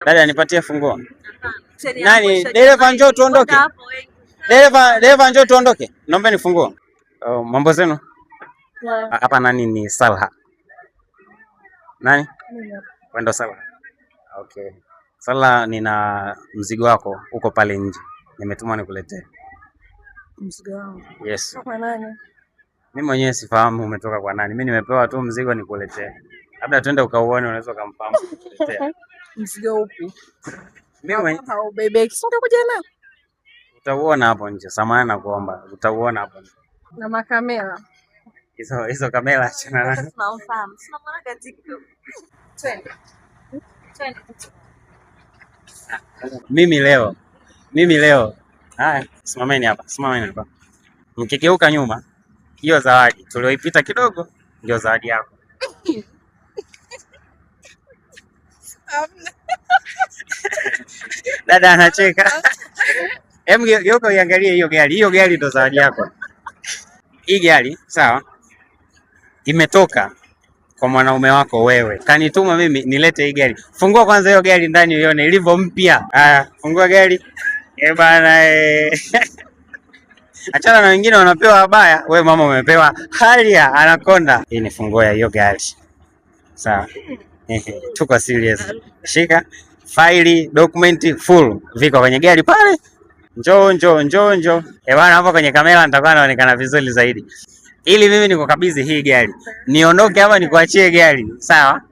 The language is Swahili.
Dada nipatie funguo. Nani? Dereva njoo tuondoke. Dereva njoo tuondoke. Naomba ni funguo. Oh, mambo zenu? Hapa nani ni Salha? Nani? Wendo Salha. Okay. Salha, nina mzigo wako uko pale nje. Nimetumwa nikuletee. Mzigo wangu? Yes. Kwa nani? Mimi mwenyewe sifahamu umetoka kwa nani. Mimi nimepewa tu mzigo nikuletee. Labda twende ukauone, unaweza kumfahamu nikuletee. Mzigo upi? Mimi mwenyewe bebe, kisha kuja na. Utauona hapo nje. Samahani na kuomba. Utauona hapo nje. Na makamera. Hizo kamera achana nazo. Tunafahamu. Tunamwona katika TikTok. Twende. Mimi leo. Haya, simameni hapa. Mkigeuka nyuma, hiyo zawadi tulioipita kidogo ndio zawadi yako. Dada anacheka. Geuka uangalie hiyo gari. Hiyo gari ndio zawadi yako. Hii gari, sawa? Imetoka kwa mwanaume wako wewe. Kanituma mimi nilete hii gari. Fungua kwanza hiyo gari ndani uione ilivyo mpya. Haya, fungua gari. Bana Achana na wengine wanapewa habaya, wewe mama umepewa Harrier Anaconda. Hii ni funguo ya hiyo gari. Sawa. Tuko serious. Shika faili, document full viko kwenye gari pale. Njoo. Bana hapo kwenye kamera nitakuwa naonekana vizuri zaidi. Ili mimi nikukabidhi hii gari. Niondoke hapa nikuachie gari. Sawa?